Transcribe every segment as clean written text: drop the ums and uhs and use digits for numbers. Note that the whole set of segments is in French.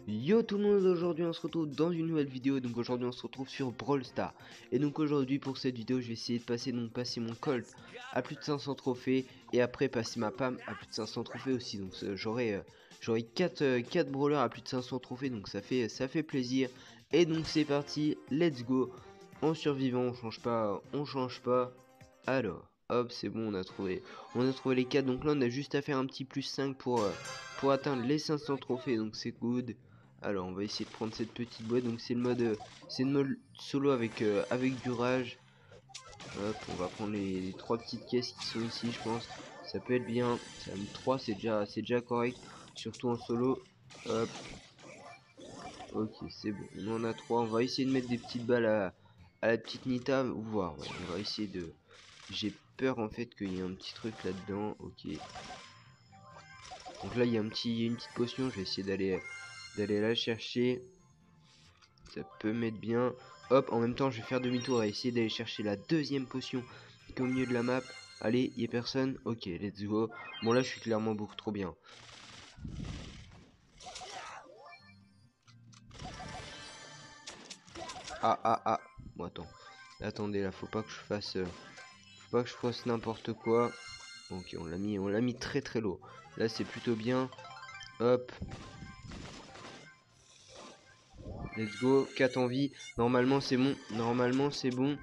Yo tout le monde, aujourd'hui on se retrouve dans une nouvelle vidéo. Donc aujourd'hui on se retrouve sur Brawl Stars. Et donc aujourd'hui pour cette vidéo je vais essayer de passer mon Colt à plus de 500 trophées. Et après passer ma Pam à plus de 500 trophées aussi. Donc j'aurai 4 brawlers à plus de 500 trophées. Donc ça fait plaisir. Et donc c'est parti, let's go. En survivant on change pas, Alors hop, c'est bon, on a trouvé les 4. Donc là on a juste à faire un petit plus 5 pour atteindre les 500 trophées. Donc c'est good. Alors on va essayer de prendre cette petite boîte. Donc c'est le mode solo avec du rage. Hop, on va prendre les 3 petites caisses qui sont ici, je pense. Ça peut être bien. Ça me 3, c'est déjà correct. Surtout en solo. Hop, ok, c'est bon. On en a 3. On va essayer de mettre des petites balles à la petite Nita. Ou voir, ouais. On va essayer de. J'ai peur en fait qu'il y ait un petit truc là-dedans. Ok. Donc là il y a une petite potion. Je vais essayer d'aller la chercher. Ça peut m'être bien. Hop, en même temps, je vais faire demi-tour et essayer d'aller chercher la deuxième potion qui est au milieu de la map. Allez, y a personne. Ok, let's go. Bon, là, je suis clairement beaucoup trop bien. Ah, ah, ah. Bon, attends. Attendez, là, faut pas que je fasse n'importe quoi. Ok, on l'a mis très très low. Là, c'est plutôt bien. Hop. Let's go. 4 en vie. Normalement, c'est bon. Normalement, c'est bon.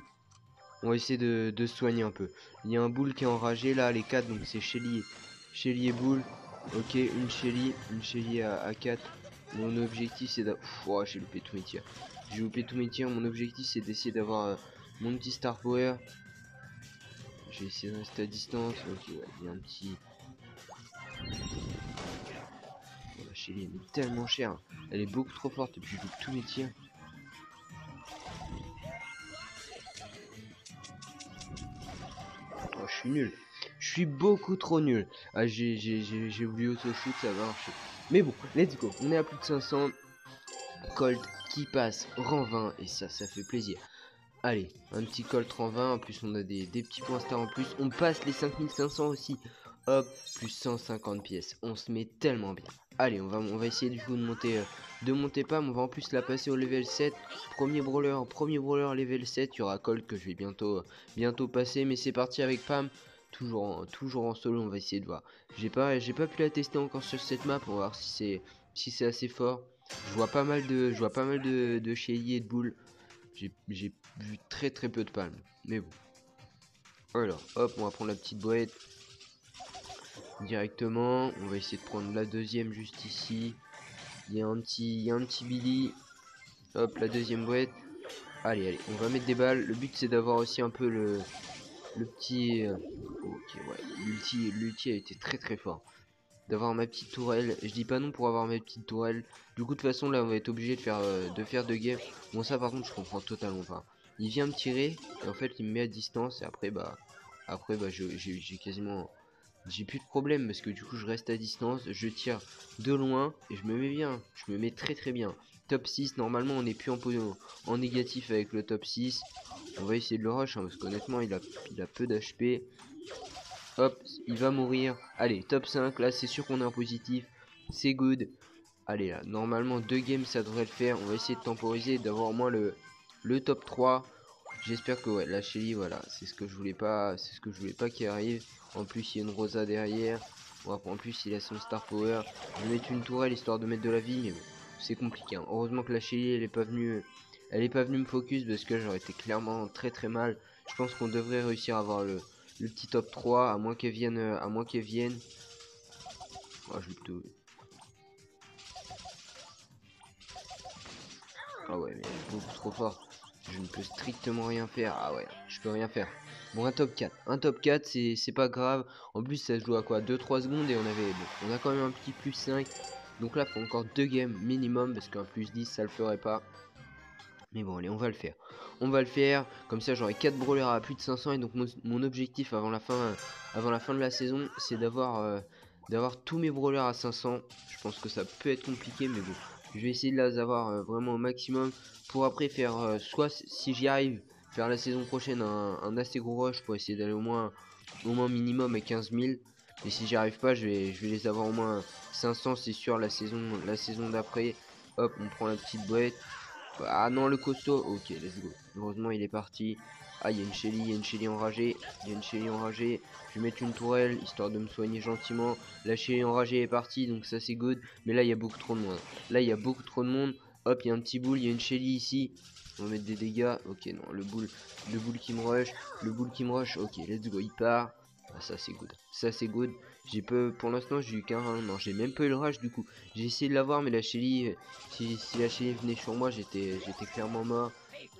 On va essayer de se soigner un peu. Il y a un boule qui est enragé là, les 4, donc c'est Shelly et boule. Ok, une Shelly à 4. Mon objectif c'est d'avoir. Oh, j'ai loupé tous mes tirs. J'ai loupé tous mes tirs. Mon objectif c'est d'essayer d'avoir mon petit star power. J'ai essayé de rester à distance. Ok, ouais, il y a un petit. Oh, la Shelly elle est tellement chère. Elle est beaucoup trop forte et puis je loupe tous mes tirs. Oh, je suis nul. Je suis beaucoup trop nul. Ah, j'ai voulu auto-shoot, ça va marcher. Mais bon, let's go. On est à plus de 500. Colt qui passe rang 20 et ça fait plaisir. Allez, un petit Colt rang 20. En plus, on a des petits points stars en plus. On passe les 5500 aussi. Hop, plus 150 pièces. On se met tellement bien. Allez, on va essayer du coup de monter Pam. On va en plus la passer au level 7. Premier brawler level 7. Il y aura Colt que je vais bientôt passer. Mais c'est parti avec Pam. Toujours en solo, on va essayer de voir. J'ai pas pu la tester encore sur cette map. On va voir si c'est assez fort. Je vois pas mal de Shelly et de boules. J'ai vu très très peu de palmes. Mais bon. Alors, hop, on va prendre la petite boîte directement. On va essayer de prendre la deuxième juste ici. Il y a un petit Billy. Hop, la deuxième boîte. Allez, on va mettre des balles. Le but c'est d'avoir aussi un peu le petit. Ok, ouais, l'ulti a été très très fort. D'avoir ma petite tourelle. Je dis pas non pour avoir ma petite tourelle. Du coup, de toute façon, là, on va être obligé de faire deux games. Bon, ça, par contre, je comprends totalement pas. Il vient me tirer, et en fait, il me met à distance, et après, j'ai quasiment. J'ai plus de problème, parce que du coup, je reste à distance, je tire de loin, et je me mets bien. Je me mets très très bien. Top 6, normalement, on n'est plus en négatif avec le top 6. On va essayer de le rush, hein, parce qu'honnêtement, il a peu d'HP. Hop, il va mourir. Allez, top 5. Là, c'est sûr qu'on est en positif. C'est good. Allez, là, normalement, 2 games, ça devrait le faire. On va essayer de temporiser et d'avoir au moins le top 3. J'espère que, ouais, la Shelly, voilà. C'est ce que je voulais pas. C'est ce que je voulais pas qu'il arrive. En plus, il y a une Rosa derrière. Bon, en plus, il a son Star Power. Je vais mettre une tourelle histoire de mettre de la vie. Mais bon, c'est compliqué, hein. Heureusement que la Shelly, elle est pas venue. Elle est pas venue me focus parce que j'aurais été clairement très très mal. Je pense qu'on devrait réussir à avoir le petit top 3, à moins qu'elle vienne. Oh, je tout. Ah ouais, mais elle est beaucoup trop fort. Je ne peux strictement rien faire. Ah ouais, je peux rien faire. Bon, un top 4. Un top 4, c'est pas grave. En plus, ça se joue à quoi 2-3 secondes et on a quand même un petit plus 5. Donc là, faut encore 2 games minimum parce qu'un plus 10, ça le ferait pas. Mais bon, allez, on va le faire. On va le faire. Comme ça, j'aurai 4 brawlers à plus de 500. Et donc, mon objectif avant la fin de la saison, c'est d'avoir tous mes brawlers à 500. Je pense que ça peut être compliqué, mais bon. Je vais essayer de les avoir vraiment au maximum. Pour après faire, soit si j'y arrive, faire la saison prochaine un assez gros rush pour essayer d'aller au moins minimum à 15 000. Et si j'y arrive pas, je vais les avoir au moins 500, c'est sûr, la saison d'après. Hop, on prend la petite boîte. Ah non, le costaud. Ok, let's go. Heureusement, il est parti. Ah, il y a une Shelly, il y a une Shelly enragée. Il y a une Shelly enragée. Je vais mettre une tourelle, histoire de me soigner gentiment. La Shelly enragée est partie, donc ça c'est good. Mais là, il y a beaucoup trop de monde. Là, il y a beaucoup trop de monde. Hop, il y a un petit boule, il y a une Shelly ici. On va mettre des dégâts. Ok, non, le boule qui me rush. Le boule qui me rush. Ok, let's go, il part. Ah, ça c'est good. Ça c'est good. J'ai peu, pour l'instant, j'ai eu qu'un round. Non, j'ai même pas eu le rush du coup. J'ai essayé de l'avoir, mais la Shelly, si la Shelly venait sur moi, j'étais clairement mort.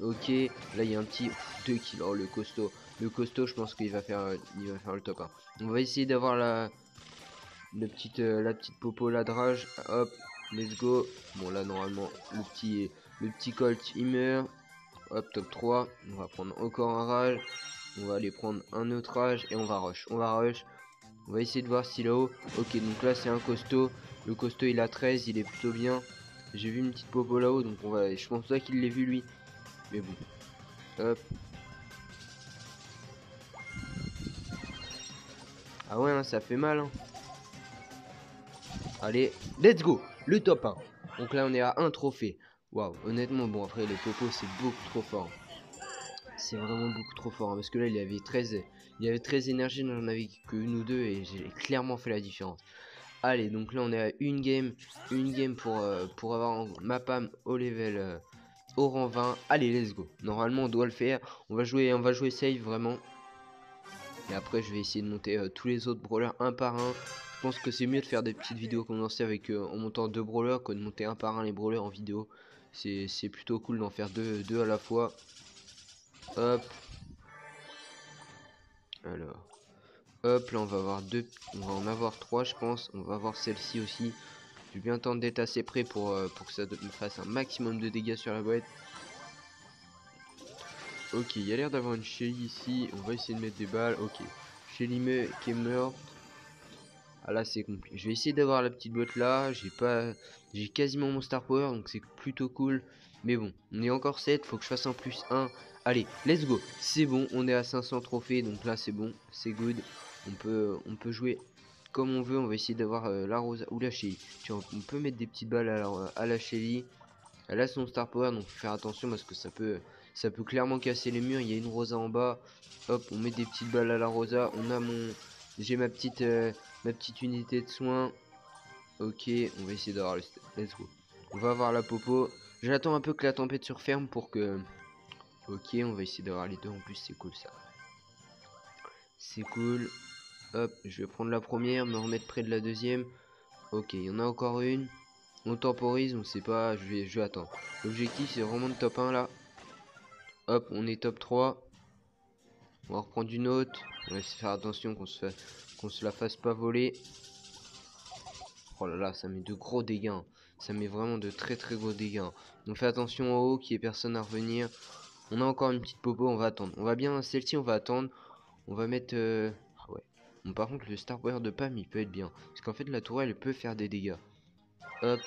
Ok, là il y a un petit 2 kills. Oh, le costaud. Le costaud, je pense qu'il va faire, le top 1. On va essayer d'avoir la petite popo, la drage. Hop, let's go. Bon, là, normalement, le petit Colt, il meurt. Hop, top 3. On va prendre encore un rage. On va aller prendre un autre rage et on va rush. On va rush. On va essayer de voir si là-haut. Ok, donc là, c'est un costaud. Le costaud, il a 13. Il est plutôt bien. J'ai vu une petite popo là-haut, donc on va. Je pense pas qu'il l'ait vu lui. Mais bon. Hop. Ah ouais, hein, ça fait mal. Hein. Allez, let's go. Le top 1. Donc là, on est à un trophée. Waouh, honnêtement, bon, après, les popos, c'est beaucoup trop fort. C'est vraiment beaucoup trop fort. Hein, parce que là, il y avait 13 énergies, j'en avais que une ou deux. Et j'ai clairement fait la différence. Allez, donc là, on est à une game. Une game pour avoir ma PAM au level. Au rang 20. Allez, let's go. Normalement, on doit le faire. On va jouer save vraiment. Et après, je vais essayer de monter tous les autres brawlers un par un. Je pense que c'est mieux de faire des petites vidéos condensées avec en montant 2 brawlers que de monter un par un les brawlers en vidéo. C'est plutôt cool d'en faire deux à la fois. Hop. Alors. Hop, là on va avoir on va en avoir 3 je pense. On va avoir celle-ci aussi. Je vais bien tenter d'être assez près pour que ça me fasse un maximum de dégâts sur la boîte. Ok, il y a l'air d'avoir une Shelly ici. On va essayer de mettre des balles. Ok. Shelly qui est morte. Ah là c'est compliqué. Je vais essayer d'avoir la petite boîte là. J'ai quasiment mon star power donc c'est plutôt cool. Mais bon, on est encore 7. Faut que je fasse un plus 1. Allez, let's go. C'est bon, on est à 500 trophées. Donc là c'est bon, c'est good. On peut jouer comme on veut. On va essayer d'avoir la Rosa ou la Shelly. Tiens, on peut mettre des petites balles à la Shelly. Elle a son star power donc faut faire attention parce que ça peut clairement casser les murs. Il y a une Rosa en bas. Hop, on met des petites balles à la Rosa. J'ai ma petite unité de soins. Ok, on va essayer d'avoir le let's go. On va avoir la popo. J'attends un peu que la tempête se referme pour que. Ok, on va essayer d'avoir les deux en plus, c'est cool ça. C'est cool. Hop, je vais prendre la première, me remettre près de la deuxième. Ok, il y en a encore une. On temporise, on sait pas, je vais attendre. L'objectif c'est vraiment de top 1 là. Hop, on est top 3. On va reprendre une autre. On va essayer de faire attention qu'on se la fasse pas voler. Oh là là, ça met de gros dégâts. Hein. Ça met vraiment de très gros dégâts. Hein. Donc fais attention en haut, qu'il n'y ait personne à revenir. On a encore une petite popo, on va attendre. On va bien, celle-ci, on va attendre. On va mettre... Ah ouais. Bon, par contre, le Star Power de Pam, il peut être bien. Parce qu'en fait, la tourelle, elle peut faire des dégâts. Hop.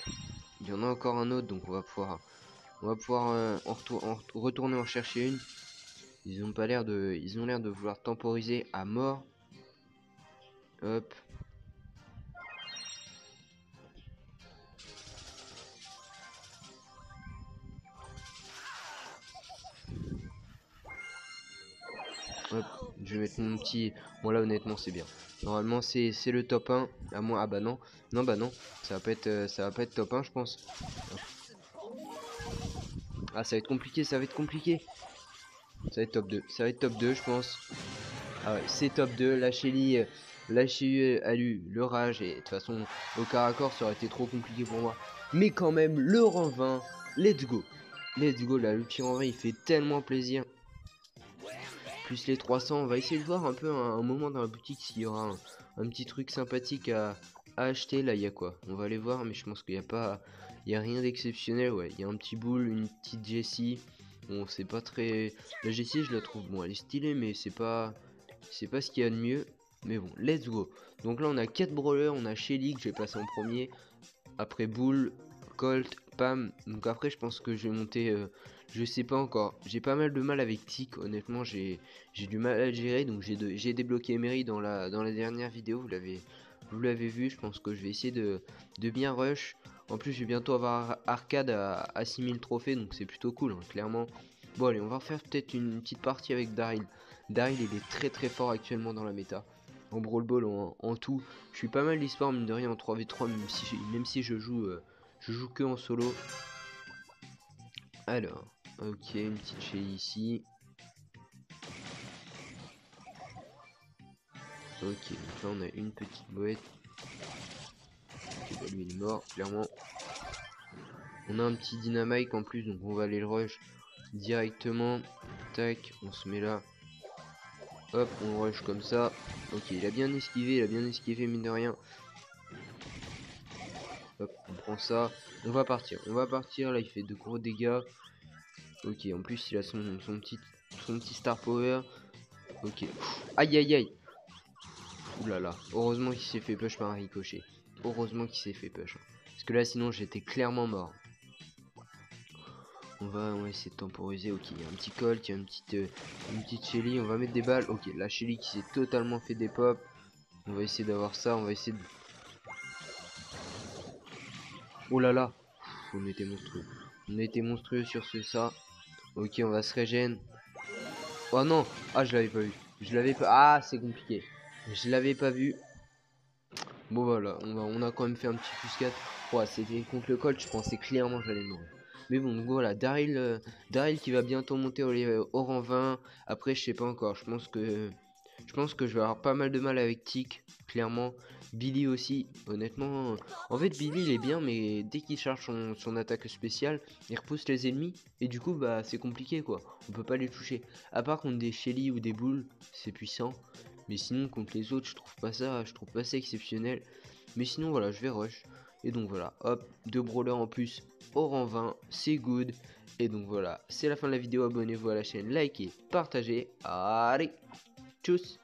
Il y en a encore un autre, donc on va pouvoir retourner en chercher une. Ils ont l'air de vouloir temporiser à mort. Hop. Hop, je vais mettre mon petit... Bon là honnêtement c'est bien. Normalement c'est le top 1. À moi, ah bah non. Non bah non. Ça va pas être top 1 je pense. Ah ça va être compliqué, ça va être compliqué. Ça va être top 2. Ça va être top 2 je pense. Ah ouais, c'est top 2. La Shelly a eu le rage. Et de toute façon au quart à corps ça aurait été trop compliqué pour moi. Mais quand même le rang 20. Let's go. Let's go là, le petit rang 20 il fait tellement plaisir. Plus les 300, on va essayer de voir un peu un moment dans la boutique s'il y aura un petit truc sympathique à acheter. Là il y a quoi? On va aller voir, mais je pense qu'il n'y a pas, il y a rien d'exceptionnel. Ouais, il y a un petit boule, une petite Jessie. Bon, c'est pas très, la Jessie je la trouve, bon elle est stylée, mais c'est pas ce qu'il y a de mieux. Mais bon, let's go. Donc là on a 4 brawlers, on a Shelly que j'ai passé en premier, après Bull, Colt, Pam. Donc après je pense que je vais monter, je sais pas encore. J'ai pas mal de mal avec Tic, honnêtement j'ai du mal à gérer. Donc j'ai débloqué Emery dans la dernière vidéo, vous l'avez vu. Je pense que je vais essayer de bien rush. En plus, je vais bientôt avoir Arcade à 6000 trophées, donc c'est plutôt cool, hein, clairement. Bon, allez, on va refaire peut-être une petite partie avec Daryl. Daryl, il est très fort actuellement dans la méta. En Brawl Ball, en tout. Je suis pas mal d'histoire, mine de rien, en 3v3, même si je joue que en solo. Alors, ok, une petite Shelly ici. Ok, donc là on a une petite boîte. Ok, bah lui il est mort, clairement. On a un petit dynamite en plus, donc on va aller le rush directement. Tac, on se met là. Hop, on rush comme ça. Ok, il a bien esquivé mine de rien. Hop, on prend ça. On va partir. Là, il fait de gros dégâts. Ok, en plus, il a son petit star power. Ok. Aïe, aïe, aïe. Ouh là là. Heureusement qu'il s'est fait push par un ricochet. Heureusement qu'il s'est fait push. Parce que là, sinon, j'étais clairement mort. On va essayer de temporiser. Ok, il y a un petit colt, il y a une petite Shelly. On va mettre des balles. Ok, la Shelly qui s'est totalement fait des pop. On va essayer d'avoir ça. On va essayer de... Oh là là. On était monstrueux. On a été monstrueux sur ça. Ok, on va se régène. Oh non. Ah, je l'avais pas vu. Je l'avais pas... Ah, c'est compliqué. Je l'avais pas vu. Bon, voilà. On a quand même fait un petit plus 4. Ouais, c'était contre le colt. Je pensais clairement que j'allais mourir. Mais bon, donc voilà. Daryl qui va bientôt monter au rang 20. Après, je sais pas encore. Je pense que je vais avoir pas mal de mal avec Tic, clairement. Billy aussi, honnêtement. En fait, Billy il est bien, mais dès qu'il charge son attaque spéciale, il repousse les ennemis. Et du coup, bah c'est compliqué quoi. On peut pas les toucher. À part contre des Shelly ou des Boules, c'est puissant. Mais sinon, contre les autres, je trouve pas ça exceptionnel. Mais sinon, voilà, je vais rush. Et donc voilà, hop, 2 brawlers en plus au rang 20, c'est good. Et donc voilà, c'est la fin de la vidéo. Abonnez-vous à la chaîne, likez, partagez. Allez! Tchuss!